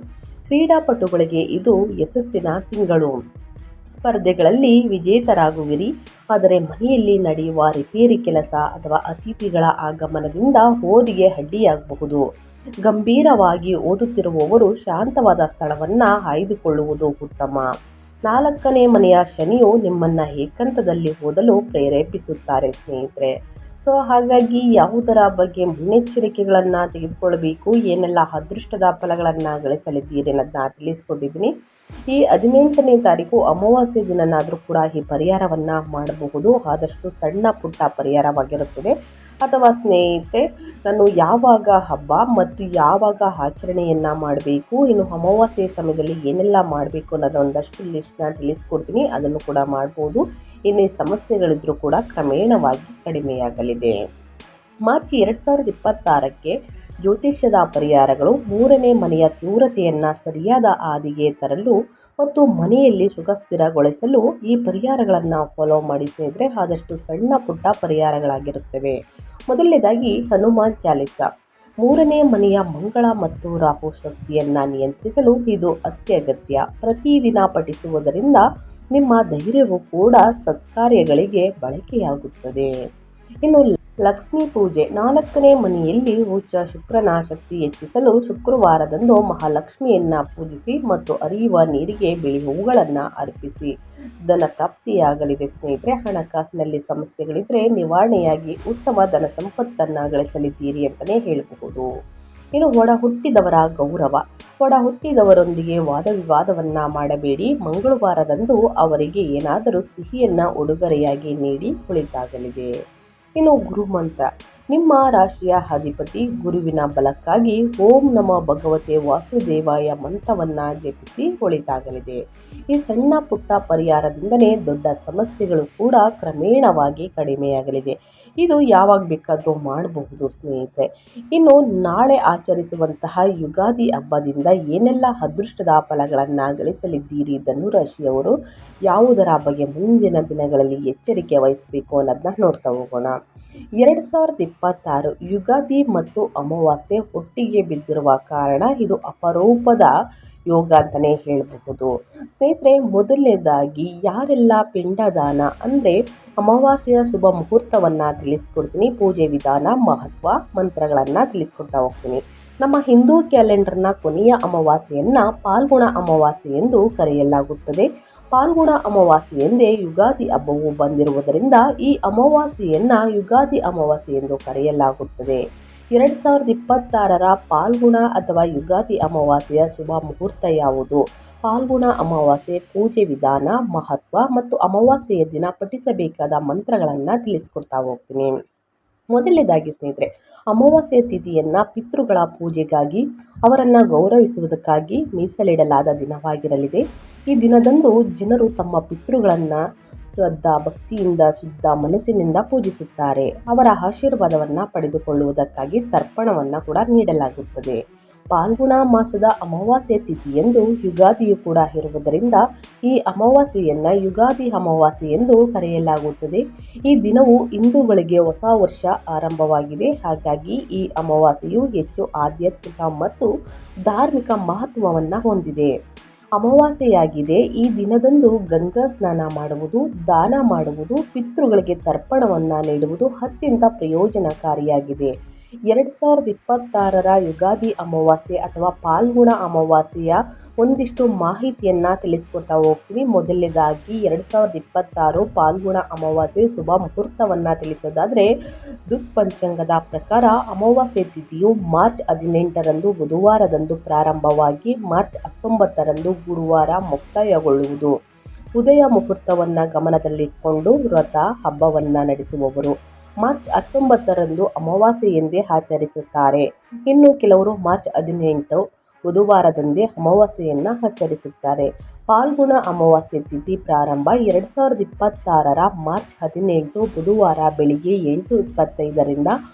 ಕ್ರೀಡಾಪಟುಗಳಿಗೆ ಇದು ಯಶಸ್ಸಿನ ತಿಂಗಳು. ಸ್ಪರ್ಧೆಗಳಲ್ಲಿ ವಿಜೇತರಾಗುವಿರಿ. ಆದರೆ ಮನೆಯಲ್ಲಿ ನಡೆಯುವ ರಿಪೇರಿ ಕೆಲಸ ಅಥವಾ ಅತಿಥಿಗಳ ಆಗಮನದಿಂದ ಓದಿಗೆ ಅಡ್ಡಿಯಾಗಬಹುದು. ಗಂಭೀರವಾಗಿ ಓದುತ್ತಿರುವವರು ಶಾಂತವಾದ ಸ್ಥಳವನ್ನು ಆಯ್ದುಕೊಳ್ಳುವುದು ಉತ್ತಮ. 4ನೇ ಮನೆಯ ಶನಿಯು ನಿಮ್ಮನ್ನು ಏಕಾಂತದಲ್ಲಿ ಓದಲು ಪ್ರೇರೇಪಿಸುತ್ತಾರೆ ಸ್ನೇಹಿತರೆ. ಹಾಗಾಗಿ ಯಾವುದರ ಬಗ್ಗೆ ಮುನ್ನೆಚ್ಚರಿಕೆಗಳನ್ನು ತೆಗೆದುಕೊಳ್ಳಬೇಕು, ಏನೆಲ್ಲ ಅದೃಷ್ಟದ ಫಲಗಳನ್ನು ಗಳಿಸಲಿದ್ದೀರಿ ಅನ್ನೋದನ್ನ ತಿಳಿಸ್ಕೊಟ್ಟಿದ್ದೀನಿ. ಈ 18ನೇ ತಾರೀಕು ಅಮಾವಾಸ್ಯೆ ದಿನನಾದರೂ ಕೂಡ ಈ ಪರಿಹಾರವನ್ನು ಮಾಡಬಹುದು. ಆದಷ್ಟು ಸಣ್ಣ ಪುಟ್ಟ ಪರಿಹಾರವಾಗಿರುತ್ತದೆ. ಅಥವಾ ಸ್ನೇಹಿತರೆ, ನಾನು ಯಾವಾಗ ಹಬ್ಬ ಮತ್ತು ಯಾವಾಗ ಆಚರಣೆಯನ್ನು ಮಾಡಬೇಕು, ಇನ್ನು ಅಮಾವಾಸ್ಯೆ ಸಮಯದಲ್ಲಿ ಏನೆಲ್ಲ ಮಾಡಬೇಕು ಅನ್ನೋದು ಒಂದಷ್ಟು ಲಿಸ್ಟ್ನ ತಿಳಿಸ್ಕೊಡ್ತೀನಿ. ಅದನ್ನು ಕೂಡ ಮಾಡ್ಬೋದು. ಇನ್ನೇ ಸಮಸ್ಯೆಗಳಿದ್ರೂ ಕೂಡ ಕ್ರಮೇಣವಾಗಿ ಕಡಿಮೆಯಾಗಲಿದೆ. ಮಾರ್ಚ್ 2026ಕ್ಕೆ ಜ್ಯೋತಿಷ್ಯದ ಪರಿಹಾರಗಳು 3ನೇ ಮನೆಯ ತೀವ್ರತೆಯನ್ನು ಸರಿಯಾದ ಹಾದಿಗೆ ತರಲು ಮತ್ತು ಮನೆಯಲ್ಲಿ ಸುಖ ಸ್ಥಿರಗೊಳಿಸಲು ಈ ಪರಿಹಾರಗಳನ್ನು ಫಾಲೋ ಮಾಡಿ ಸ್ನೇಹಿತರೆ. ಆದಷ್ಟು ಸಣ್ಣ ಪುಟ್ಟ ಪರಿಹಾರಗಳಾಗಿರುತ್ತವೆ. ಮೊದಲನೇದಾಗಿ ಹನುಮಾನ್ ಚಾಲಿಸ. 3ನೇ ಮನೆಯ ಮಂಗಳ ಮತ್ತು ರಾಹು ಶಕ್ತಿಯನ್ನು ನಿಯಂತ್ರಿಸಲು ಇದು ಅತ್ಯಗತ್ಯ. ಪ್ರತಿದಿನ ಪಠಿಸುವುದರಿಂದ ನಿಮ್ಮ ಧೈರ್ಯವು ಕೂಡ ಸತ್ಕಾರ್ಯಗಳಿಗೆ ಬಳಕೆಯಾಗುತ್ತದೆ. ಇನ್ನು ಲಕ್ಷ್ಮೀ ಪೂಜೆ. 4ನೇ ಮನೆಯಲ್ಲಿ ಉಚ್ಚ ಶುಕ್ರನ ಶಕ್ತಿ ಹೆಚ್ಚಿಸಲು ಶುಕ್ರವಾರದಂದು ಮಹಾಲಕ್ಷ್ಮಿಯನ್ನು ಪೂಜಿಸಿ ಮತ್ತು ಹರಿಯುವ ನೀರಿಗೆ ಬಿಳಿ ಹೂಗಳನ್ನು ಅರ್ಪಿಸಿ. ಧನ ಪ್ರಾಪ್ತಿಯಾಗಲಿದೆ ಸ್ನೇಹಿತರೆ. ಹಣಕಾಸಿನಲ್ಲಿ ಸಮಸ್ಯೆಗಳಿದ್ದರೆ ನಿವಾರಣೆಯಾಗಿ ಉತ್ತಮ ಧನ ಸಂಪತ್ತನ್ನು ಗಳಿಸಲಿದ್ದೀರಿ ಅಂತಲೇ ಹೇಳಬಹುದು. ಇನ್ನು ಒಡ ಹುಟ್ಟಿದವರ ಗೌರವ. ಒಡ ಹುಟ್ಟಿದವರೊಂದಿಗೆ ವಾದ ವಿವಾದವನ್ನು ಮಾಡಬೇಡಿ. ಮಂಗಳವಾರದಂದು ಅವರಿಗೆ ಏನಾದರೂ ಸಿಹಿಯನ್ನು ಉಡುಗೊರೆಯಾಗಿ ನೀಡಿ ಒಳಿತಾಗಲಿದೆ. ಇನ್ನು ಗುರುಮಂತ್ರ. ನಿಮ್ಮ ರಾಶಿಯ ಅಧಿಪತಿ ಗುರುವಿನ ಬಲಕ್ಕಾಗಿ ಓಂ ನಮೋ ಭಗವತೆ ವಾಸುದೇವಾಯ ಮಂತ್ರವನ್ನು ಜಪಿಸಿ ಒಳಿತಾಗಲಿದೆ. ಈ ಸಣ್ಣ ಪುಟ್ಟ ಪರಿಹಾರದಿಂದಲೇ ದೊಡ್ಡ ಸಮಸ್ಯೆಗಳು ಕೂಡ ಕ್ರಮೇಣವಾಗಿ ಕಡಿಮೆಯಾಗಲಿದೆ. ಇದು ಯಾವಾಗ ಬೇಕಾದರೂ ಮಾಡಬಹುದು ಸ್ನೇಹಿತರೆ. ಇನ್ನು ನಾಳೆ ಆಚರಿಸುವಂತಹ ಯುಗಾದಿ ಹಬ್ಬದಿಂದ ಏನೆಲ್ಲ ಅದೃಷ್ಟದ ಫಲಗಳನ್ನು ಗಳಿಸಲಿದ್ದೀರಿ ಧನುರಾಶಿಯವರು, ಯಾವುದರ ಬಗ್ಗೆ ಮುಂದಿನ ದಿನಗಳಲ್ಲಿ ಎಚ್ಚರಿಕೆ ವಹಿಸಬೇಕು ಅನ್ನೋದನ್ನ ನೋಡ್ತಾ ಹೋಗೋಣ. 2026 ಯುಗಾದಿ ಮತ್ತು ಅಮಾವಾಸ್ಯೆ ಒಟ್ಟಿಗೆ ಬಿದ್ದಿರುವ ಕಾರಣ ಇದು ಅಪರೂಪದ ಯೋಗ ಅಂತಲೇ ಹೇಳಬಹುದು ಸ್ನೇಹಿತರೆ. ಮೊದಲನೇದಾಗಿ ಯಾರೆಲ್ಲ ಪಿಂಡದಾನ ಅಂದರೆ ಅಮಾವಾಸ್ಯೆಯ ಶುಭ ಮುಹೂರ್ತವನ್ನು ತಿಳಿಸ್ಕೊಡ್ತೀನಿ. ಪೂಜೆ ವಿಧಾನ, ಮಹತ್ವ, ಮಂತ್ರಗಳನ್ನು ತಿಳಿಸ್ಕೊಡ್ತಾ ಹೋಗ್ತೀನಿ. ನಮ್ಮ ಹಿಂದೂ ಕ್ಯಾಲೆಂಡರ್ನ ಕೊನೆಯ ಅಮಾವಾಸ್ಯೆಯನ್ನು ಪಾಲ್ಗುಣ ಅಮಾವಾಸ್ಯೆ ಎಂದು ಕರೆಯಲಾಗುತ್ತದೆ. ಪಾಲ್ಗುಣ ಅಮಾವಾಸ್ಯೆ ಎಂದೇ ಯುಗಾದಿ ಹಬ್ಬವು ಬಂದಿರುವುದರಿಂದ ಈ ಅಮಾವಾಸ್ಯೆಯನ್ನು ಯುಗಾದಿ ಅಮಾವಾಸ್ಯೆ ಎಂದು ಕರೆಯಲಾಗುತ್ತದೆ. 2026ರ ಪಾಲ್ಗುಣ ಅಥವಾ ಯುಗಾದಿ ಅಮಾವಾಸ್ಯೆಯ ಶುಭ ಮುಹೂರ್ತ ಯಾವುದು, ಪಾಲ್ಗುಣ ಅಮಾವಾಸ್ಯೆ ಪೂಜೆ ವಿಧಾನ, ಮಹತ್ವ ಮತ್ತು ಅಮಾವಾಸ್ಯೆಯ ದಿನ ಪಠಿಸಬೇಕಾದ ಮಂತ್ರಗಳನ್ನು ತಿಳಿಸ್ಕೊಡ್ತಾ ಹೋಗ್ತೀನಿ. ಮೊದಲನೇದಾಗಿ ಸ್ನೇಹಿತರೆ, ಅಮಾವಾಸ್ಯೆ ತಿಥಿಯನ್ನು ಪಿತೃಗಳ ಪೂಜೆಗಾಗಿ, ಅವರನ್ನು ಗೌರವಿಸುವುದಕ್ಕಾಗಿ ಮೀಸಲಿಡಲಾದ ದಿನವಾಗಿರಲಿದೆ. ಈ ದಿನದಂದು ಜನರು ತಮ್ಮ ಪಿತೃಗಳನ್ನು ಶ್ರದ್ಧಾ ಭಕ್ತಿಯಿಂದ ಶುದ್ಧ ಮನಸ್ಸಿನಿಂದ ಪೂಜಿಸುತ್ತಾರೆ. ಅವರ ಆಶೀರ್ವಾದವನ್ನು ಪಡೆದುಕೊಳ್ಳುವುದಕ್ಕಾಗಿ ತರ್ಪಣವನ್ನು ಕೂಡ ನೀಡಲಾಗುತ್ತದೆ. ಪಾಲ್ಗುಣ ಮಾಸದ ಅಮಾವಾಸ್ಯೆ ತಿಥಿಯಂದು ಯುಗಾದಿಯು ಕೂಡ ಇರುವುದರಿಂದ ಈ ಅಮಾವಾಸ್ಯೆಯನ್ನು ಯುಗಾದಿ ಅಮಾವಾಸ್ಯೆ ಎಂದು ಕರೆಯಲಾಗುತ್ತದೆ. ಈ ದಿನವು ಹಿಂದೂಗಳಿಗೆ ಹೊಸ ವರ್ಷ ಆರಂಭವಾಗಿದೆ. ಹಾಗಾಗಿ ಈ ಅಮಾವಾಸ್ಯೆಯು ಹೆಚ್ಚು ಆಧ್ಯಾತ್ಮಿಕ ಮತ್ತು ಧಾರ್ಮಿಕ ಮಹತ್ವವನ್ನು ಹೊಂದಿದೆ. ಅಮಾವಾಸ್ಯೆಯಾಗಿದೆ. ಈ ದಿನದಂದು ಗಂಗಾ ಸ್ನಾನ ಮಾಡುವುದು, ದಾನ ಮಾಡುವುದು, ಪಿತೃಗಳಿಗೆ ತರ್ಪಣವನ್ನು ನೀಡುವುದು ಅತ್ಯಂತ ಪ್ರಯೋಜನಕಾರಿಯಾಗಿದೆ. 2026ರ ಯುಗಾದಿ ಅಮಾವಾಸ್ಯೆ ಅಥವಾ ಪಾಲ್ಗುಣ ಅಮಾವಾಸ್ಯೆಯ ಒಂದಿಷ್ಟು ಮಾಹಿತಿಯನ್ನು ತಿಳಿಸ್ಕೊಡ್ತಾ ಹೋಗ್ತೀನಿ. ಮೊದಲನೇದಾಗಿ 2026 ಪಾಲ್ಗುಣ ಅಮಾವಾಸ್ಯೆ ಶುಭ ಮುಹೂರ್ತವನ್ನು ತಿಳಿಸೋದಾದರೆ, ದುತ್ ಪಂಚಾಂಗದ ಪ್ರಕಾರ ಅಮಾವಾಸ್ಯೆ ತಿಥಿಯು ಮಾರ್ಚ್ 18ರಂದು ಬುಧವಾರದಂದು ಪ್ರಾರಂಭವಾಗಿ ಮಾರ್ಚ್ 19ರಂದು ಗುರುವಾರ ಮುಕ್ತಾಯಗೊಳ್ಳುವುದು. ಉದಯ ಮುಹೂರ್ತವನ್ನು ಗಮನದಲ್ಲಿಟ್ಟುಕೊಂಡು ವ್ರತ ಹಬ್ಬವನ್ನು ನಡೆಸುವವರು ಮಾರ್ಚ್ 19ರಂದು ಅಮಾವಾಸ್ಯೆ ಎಂದೇ ಆಚರಿಸುತ್ತಾರೆ. ಇನ್ನು ಕೆಲವರು ಮಾರ್ಚ್ 18 ಬುಧವಾರದಂದೇ ಅಮಾವಾಸ್ಯೆಯನ್ನು ಆಚರಿಸುತ್ತಾರೆ. ಫಾಲ್ಗುಣ ಅಮಾವಾಸ್ಯೆ ತಿಥಿ ಪ್ರಾರಂಭ 2026ರ ಮಾರ್ಚ್ 18 ಬುಧವಾರ ಬೆಳಿಗ್ಗೆ 8:25ರಿಂದ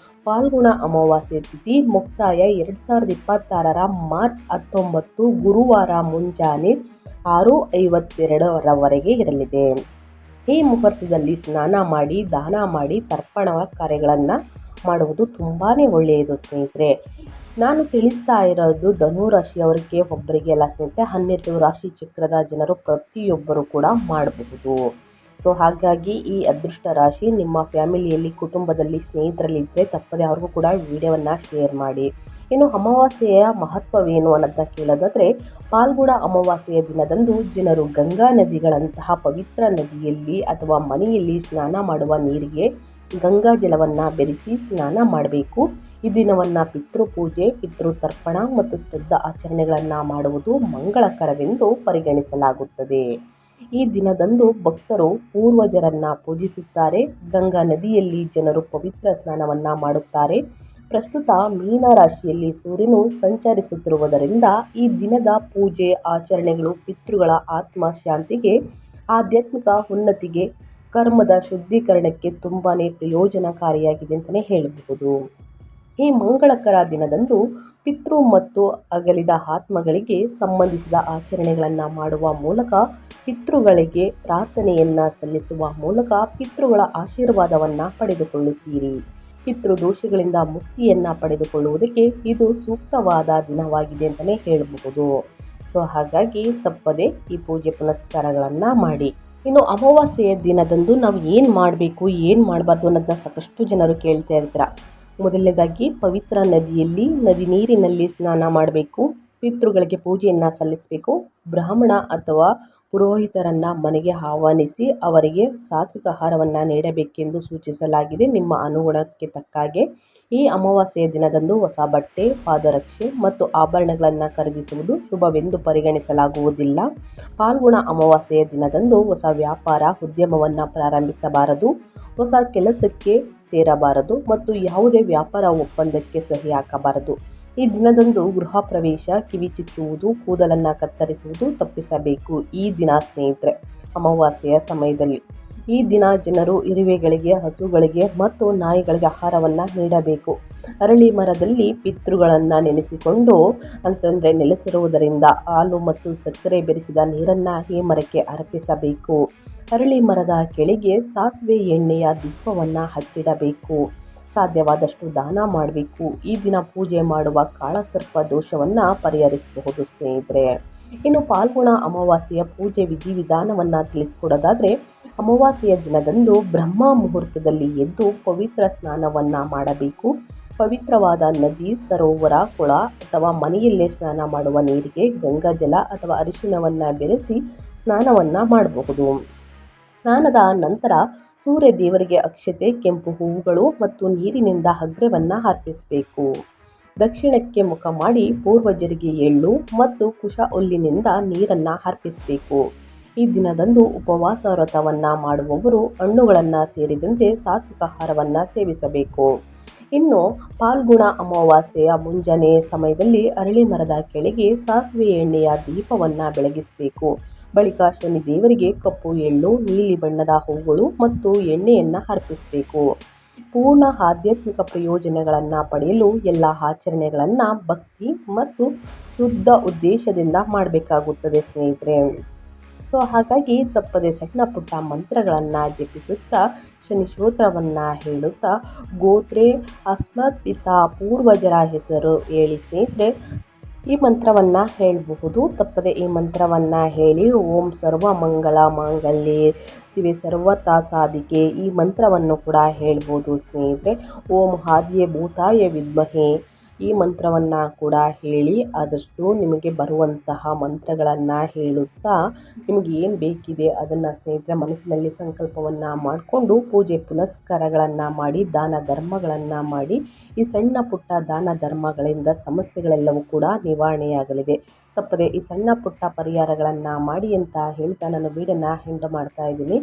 ಫಾಲ್ಗುಣ ಅಮಾವಾಸ್ಯೆ ತಿಥಿ ಮುಕ್ತಾಯ 2026ರ ಮಾರ್ಚ್ 19 ಗುರುವಾರ ಮುಂಜಾನೆ 6:52ರವರೆಗೆ ಇರಲಿದೆ. ಈ ಮುಹೂರ್ತದಲ್ಲಿ ಸ್ನಾನ ಮಾಡಿ, ದಾನ ಮಾಡಿ, ತರ್ಪಣ ಕಾರ್ಯಗಳನ್ನು ಮಾಡುವುದು ತುಂಬಾ ಒಳ್ಳೆಯದು ಸ್ನೇಹಿತರೆ. ನಾನು ತಿಳಿಸ್ತಾ ಇರೋದು ಧನು ರಾಶಿಯವರಿಗೆ ಒಬ್ಬರಿಗೆ ಅಲ್ಲ ಸ್ನೇಹಿತರೆ, 12 ರಾಶಿ ಚಕ್ರದ ಜನರು ಪ್ರತಿಯೊಬ್ಬರು ಕೂಡ ಮಾಡಬಹುದು. ಸೊ ಹಾಗಾಗಿ ಈ ಅದೃಷ್ಟ ರಾಶಿ ನಿಮ್ಮ ಫ್ಯಾಮಿಲಿಯಲ್ಲಿ, ಕುಟುಂಬದಲ್ಲಿ, ಸ್ನೇಹಿತರಲ್ಲಿದ್ದರೆ ತಪ್ಪದೆ ಅವ್ರಿಗೂ ಕೂಡ ವಿಡಿಯೋವನ್ನು ಶೇರ್ ಮಾಡಿ. ಇನ್ನು ಅಮಾವಾಸ್ಯೆಯ ಮಹತ್ವವೇನು ಅನ್ನೋದನ್ನ ಕೇಳೋದಾದರೆ, ಫಾಲ್ಗುಣ ಅಮಾವಾಸ್ಯೆಯ ದಿನದಂದು ಜನರು ಗಂಗಾ ನದಿಗಳಂತಹ ಪವಿತ್ರ ನದಿಯಲ್ಲಿ ಅಥವಾ ಮನೆಯಲ್ಲಿ ಸ್ನಾನ ಮಾಡುವ ನೀರಿಗೆ ಗಂಗಾ ಜಲವನ್ನು ಬೆರೆಸಿ ಸ್ನಾನ ಮಾಡಬೇಕು. ಈ ದಿನವನ್ನು ಪಿತೃಪೂಜೆ, ಪಿತೃತರ್ಪಣ ಮತ್ತು ಶ್ರದ್ಧಾ ಆಚರಣೆಗಳನ್ನು ಮಾಡುವುದು ಮಂಗಳಕರವೆಂದು ಪರಿಗಣಿಸಲಾಗುತ್ತದೆ. ಈ ದಿನದಂದು ಭಕ್ತರು ಪೂರ್ವಜರನ್ನು ಪೂಜಿಸುತ್ತಾರೆ. ಗಂಗಾ ನದಿಯಲ್ಲಿ ಜನರು ಪವಿತ್ರ ಸ್ನಾನವನ್ನು ಮಾಡುತ್ತಾರೆ. ಪ್ರಸ್ತುತ ಮೀನ ರಾಶಿಯಲ್ಲಿ ಸೂರ್ಯನು ಸಂಚರಿಸುತ್ತಿರುವುದರಿಂದ ಈ ದಿನದ ಪೂಜೆ ಆಚರಣೆಗಳು ಪಿತೃಗಳ ಆತ್ಮ ಶಾಂತಿಗೆ, ಆಧ್ಯಾತ್ಮಿಕ ಉನ್ನತಿಗೆ, ಕರ್ಮದ ಶುದ್ಧೀಕರಣಕ್ಕೆ ತುಂಬಾ ಪ್ರಯೋಜನಕಾರಿಯಾಗಿದೆ ಅಂತಲೇ ಹೇಳಬಹುದು. ಈ ಮಂಗಳಕರ ದಿನದಂದು ಪಿತೃ ಮತ್ತು ಅಗಲಿದ ಆತ್ಮಗಳಿಗೆ ಸಂಬಂಧಿಸಿದ ಆಚರಣೆಗಳನ್ನು ಮಾಡುವ ಮೂಲಕ, ಪಿತೃಗಳಿಗೆ ಪ್ರಾರ್ಥನೆಯನ್ನು ಸಲ್ಲಿಸುವ ಮೂಲಕ ಪಿತೃಗಳ ಆಶೀರ್ವಾದವನ್ನು ಪಡೆದುಕೊಳ್ಳುತ್ತೀರಿ. ಪಿತೃದೋಷಗಳಿಂದ ಮುಕ್ತಿಯನ್ನು ಪಡೆದುಕೊಳ್ಳುವುದಕ್ಕೆ ಇದು ಸೂಕ್ತವಾದ ದಿನವಾಗಿದೆ ಅಂತಲೇ ಹೇಳಬಹುದು. ಸೊ ಹಾಗಾಗಿ ತಪ್ಪದೆ ಈ ಪೂಜೆ ಪುನಸ್ಕಾರಗಳನ್ನು ಮಾಡಿ. ಇನ್ನು ಅಮಾವಾಸ್ಯೆಯ ದಿನದಂದು ನಾವು ಏನು ಮಾಡಬೇಕು, ಏನು ಮಾಡಬಾರ್ದು ಅನ್ನೋದನ್ನ ಸಾಕಷ್ಟು ಜನರು ಕೇಳ್ತಾ ಇರ್ತೀರ. ಮೊದಲನೇದಾಗಿ ಪವಿತ್ರ ನದಿ ನೀರಿನಲ್ಲಿ ಸ್ನಾನ ಮಾಡಬೇಕು. ಪಿತೃಗಳಿಗೆ ಪೂಜೆಯನ್ನು ಸಲ್ಲಿಸಬೇಕು. ಬ್ರಾಹ್ಮಣ ಅಥವಾ ಪುರೋಹಿತರನ್ನು ಮನೆಗೆ ಆಹ್ವಾನಿಸಿ ಅವರಿಗೆ ಸಾತ್ವಿಕ ಆಹಾರವನ್ನು ನೀಡಬೇಕೆಂದು ಸೂಚಿಸಲಾಗಿದೆ. ನಿಮ್ಮ ಅನುಗುಣಕ್ಕೆ ತಕ್ಕಾಗೆ ಈ ಅಮಾವಾಸ್ಯೆಯ ದಿನದಂದು ಹೊಸ ಬಟ್ಟೆ, ಪಾದರಕ್ಷೆ ಮತ್ತು ಆಭರಣಗಳನ್ನು ಖರೀದಿಸುವುದು ಶುಭವೆಂದು ಪರಿಗಣಿಸಲಾಗುವುದಿಲ್ಲ. ಫಾಲ್ಗುಣ ಅಮಾವಾಸ್ಯೆಯ ದಿನದಂದು ಹೊಸ ವ್ಯಾಪಾರ ಉದ್ಯಮವನ್ನು ಪ್ರಾರಂಭಿಸಬಾರದು, ಹೊಸ ಕೆಲಸಕ್ಕೆ ಸೇರಬಾರದು ಮತ್ತು ಯಾವುದೇ ವ್ಯಾಪಾರ ಒಪ್ಪಂದಕ್ಕೆ ಸಹಿ ಹಾಕಬಾರದು. ಈ ದಿನದಂದು ಗೃಹ ಪ್ರವೇಶ, ಕಿವಿ ಚುಚ್ಚುವುದು, ಕೂದಲನ್ನು ಕತ್ತರಿಸುವುದು ತಪ್ಪಿಸಬೇಕು. ಈ ದಿನ ಸ್ನೇಹಿತರೆ, ಅಮಾವಾಸ್ಯೆಯ ಸಮಯದಲ್ಲಿ ಈ ದಿನ ಜನರು ಇರುವೆಗಳಿಗೆ, ಹಸುಗಳಿಗೆ ಮತ್ತು ನಾಯಿಗಳಿಗೆ ಆಹಾರವನ್ನು ನೀಡಬೇಕು. ಅರಳಿ ಮರದಲ್ಲಿ ಪಿತೃಗಳನ್ನು ನೆಲೆಸಿರುವುದರಿಂದ ಹಾಲು ಮತ್ತು ಸಕ್ಕರೆ ಬೆರೆಸಿದ ನೀರನ್ನು ಈ ಮರಕ್ಕೆ ಅರ್ಪಿಸಬೇಕು. ಅರಳಿ ಮರದ ಕೆಳಗೆ ಸಾಸಿವೆ ಎಣ್ಣೆಯ ದೀಪವನ್ನು ಹಚ್ಚಿಡಬೇಕು. ಸಾಧ್ಯವಾದಷ್ಟು ದಾನ ಮಾಡಬೇಕು. ಈ ದಿನ ಪೂಜೆ ಮಾಡುವ ಕಾಳಸರ್ಪ ದೋಷವನ್ನು ಪರಿಹರಿಸಬಹುದು ಸ್ನೇಹಿತರೆ. ಇನ್ನು ಫಾಲ್ಗುಣ ಅಮಾವಾಸ್ಯೆಯ ಪೂಜೆ ವಿಧಿವಿಧಾನವನ್ನು ತಿಳಿಸ್ಕೊಡೋದಾದರೆ, ಅಮಾವಾಸ್ಯೆಯ ದಿನದಂದು ಬ್ರಹ್ಮ ಮುಹೂರ್ತದಲ್ಲಿ ಎದ್ದು ಪವಿತ್ರ ಸ್ನಾನವನ್ನು ಮಾಡಬೇಕು. ಪವಿತ್ರವಾದ ನದಿ, ಸರೋವರ, ಕೊಳ ಅಥವಾ ಮನೆಯಲ್ಲೇ ಸ್ನಾನ ಮಾಡುವ ನೀರಿಗೆ ಗಂಗಾಜಲ ಅಥವಾ ಅರಿಶಿಣವನ್ನು ಬೆರೆಸಿ ಸ್ನಾನವನ್ನು ಮಾಡಬಹುದು. ಸ್ನಾನದ ನಂತರ ಸೂರ್ಯ ದೇವರಿಗೆ ಅಕ್ಷತೆ, ಕೆಂಪು ಹೂವುಗಳು ಮತ್ತು ನೀರಿನಿಂದ ಅರ್ಘ್ಯವನ್ನು ಅರ್ಪಿಸಬೇಕು. ದಕ್ಷಿಣಕ್ಕೆ ಮುಖ ಮಾಡಿ ಪೂರ್ವಜರಿಗೆ ಎಳ್ಳು ಮತ್ತು ಕುಶ ಹುಲ್ಲಿನಿಂದ ನೀರನ್ನು ಅರ್ಪಿಸಬೇಕು. ಈ ದಿನದಂದು ಉಪವಾಸ ವ್ರತವನ್ನು ಮಾಡುವವರು ಹಣ್ಣುಗಳನ್ನು ಸೇರಿದಂತೆ ಸಾತ್ವಿಕ ಆಹಾರವನ್ನು ಸೇವಿಸಬೇಕು. ಇನ್ನು ಫಾಲ್ಗುಣ ಅಮಾವಾಸ್ಯೆಯ ಮುಂಜಾನೆ ಸಮಯದಲ್ಲಿ ಅರಳಿ ಮರದ ಕೆಳಗೆ ಸಾಸಿವೆ ಎಣ್ಣೆಯ ದೀಪವನ್ನು ಬೆಳಗಿಸಬೇಕು. ಬಳಿಕ ಶನಿ ದೇವರಿಗೆ ಕಪ್ಪು ಎಳ್ಳು, ನೀಲಿ ಬಣ್ಣದ ಹೂವುಗಳು ಮತ್ತು ಎಣ್ಣೆಯನ್ನು ಅರ್ಪಿಸಬೇಕು. ಪೂರ್ಣ ಆಧ್ಯಾತ್ಮಿಕ ಪ್ರಯೋಜನಗಳನ್ನು ಪಡೆಯಲು ಎಲ್ಲ ಆಚರಣೆಗಳನ್ನು ಭಕ್ತಿ ಮತ್ತು ಶುದ್ಧ ಉದ್ದೇಶದಿಂದ ಮಾಡಬೇಕಾಗುತ್ತದೆ ಸ್ನೇಹಿತರೆ. ಸೊ ಹಾಗಾಗಿ ತಪ್ಪದೆ ಸಣ್ಣ ಪುಟ್ಟ ಮಂತ್ರಗಳನ್ನು ಜಪಿಸುತ್ತಾ, ಶನಿ ಸ್ತೋತ್ರವನ್ನು ಹೇಳುತ್ತಾ, ಗೋತ್ರೆ ಅಸ್ಮತ್ ಪಿತಾ ಪೂರ್ವಜರ ಹೆಸರು ಹೇಳಿ ಸ್ನೇಹಿತರೆ ಈ ಮಂತ್ರವನ್ನು ಹೇಳಬಹುದು. ತಪ್ಪದೆ ಈ ಮಂತ್ರವನ್ನು ಹೇಳಿ ಓಂ ಸರ್ವ ಮಂಗಳ ಮಾಂಗಲ್ಯೆ ಶಿವೆ ಸರ್ವತಾ ಸಾಧಿಕೆ ಈ ಮಂತ್ರವನ್ನು ಕೂಡ ಹೇಳ್ಬೋದು ಸ್ನೇಹಿತರೆ. ಓಂ ಆದ್ಯೆ ಭೂತಾಯ ವಿದ್ಮಹೆ ಈ ಮಂತ್ರವನ್ನು ಕೂಡ ಹೇಳಿ ಆದಷ್ಟು ನಿಮಗೆ ಬರುವಂತಹ ಮಂತ್ರಗಳನ್ನು ಹೇಳುತ್ತಾ ನಿಮಗೆ ಏನು ಬೇಕಿದೆ ಅದನ್ನು ಸ್ನೇಹಿತರೆ ಮನಸ್ಸಿನಲ್ಲಿ ಸಂಕಲ್ಪವನ್ನು ಮಾಡಿಕೊಂಡು ಪೂಜೆ ಪುನಸ್ಕಾರಗಳನ್ನು ಮಾಡಿ, ದಾನ ಧರ್ಮಗಳನ್ನು ಮಾಡಿ. ಈ ಸಣ್ಣ ಪುಟ್ಟ ದಾನ ಧರ್ಮಗಳಿಂದ ಸಮಸ್ಯೆಗಳೆಲ್ಲವೂ ಕೂಡ ನಿವಾರಣೆಯಾಗಲಿದೆ. ತಪ್ಪದೆ ಈ ಸಣ್ಣ ಪುಟ್ಟ ಪರಿಹಾರಗಳನ್ನು ಮಾಡಿ ಅಂತ ಹೇಳ್ತಾ ನಾನು ವೀಡಿಯೋನ ಎಂಡ್ ಮಾಡ್ತಾ ಇದ್ದೀನಿ.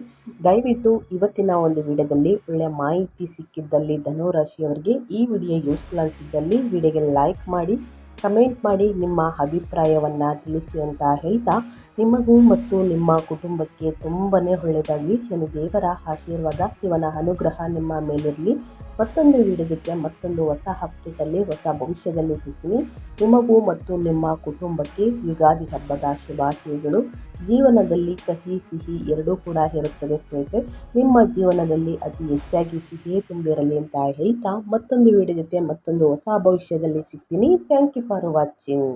ದಯವಿಟ್ಟು ಇವತ್ತಿನ ಒಂದು ವಿಡಿಯೋದಲ್ಲಿ ಒಳ್ಳೆಯ ಮಾಹಿತಿ ಸಿಕ್ಕಿದ್ದಲ್ಲಿ ಧನುರಾಶಿಯವರಿಗೆ ಈ ವಿಡಿಯೋ ಯೂಸ್ಫುಲ್ ಅನಿಸಿದ್ದಲ್ಲಿ ವಿಡಿಯೋಗೆ ಲೈಕ್ ಮಾಡಿ, ಕಮೆಂಟ್ ಮಾಡಿ, ನಿಮ್ಮ ಅಭಿಪ್ರಾಯವನ್ನು ತಿಳಿಸಿ ಅಂತ ಹೇಳ್ತಾ ನಿಮಗೂ ಮತ್ತು ನಿಮ್ಮ ಕುಟುಂಬಕ್ಕೆ ತುಂಬಾ ಒಳ್ಳೆಯದಾಗಲಿ. ಶನಿದೇವರ ಆಶೀರ್ವಾದ, ಶಿವನ ಅನುಗ್ರಹ ನಿಮ್ಮ ಮೇಲಿರಲಿ. ಮತ್ತೊಂದು ವಿಡಿಯೋ ಜೊತೆ ಮತ್ತೊಂದು ಹೊಸ ಅಪ್ಡೇಟಲ್ಲಿ ಹೊಸ ಭವಿಷ್ಯದಲ್ಲಿ ಸಿಗ್ತೀನಿ. ನಿಮಗೂ ಮತ್ತು ನಿಮ್ಮ ಕುಟುಂಬಕ್ಕೆ ಯುಗಾದಿ ಹಬ್ಬದ ಶುಭಾಶಯಗಳು. ಜೀವನದಲ್ಲಿ ಕಹಿ ಸಿಹಿ ಎರಡೂ ಕೂಡ ಇರುತ್ತದೆ ಸ್ನೇಹಿತರೆ. ನಿಮ್ಮ ಜೀವನದಲ್ಲಿ ಅತಿ ಹೆಚ್ಚಾಗಿ ಸಿಹಿಯೇ ತುಂಬಿರಲಿ ಅಂತ ಹೇಳ್ತಾ ಮತ್ತೊಂದು ವಿಡಿಯೋ ಜೊತೆ ಮತ್ತೊಂದು ಹೊಸ ಭವಿಷ್ಯದಲ್ಲಿ ಸಿಗ್ತೀನಿ. Thank you for watching.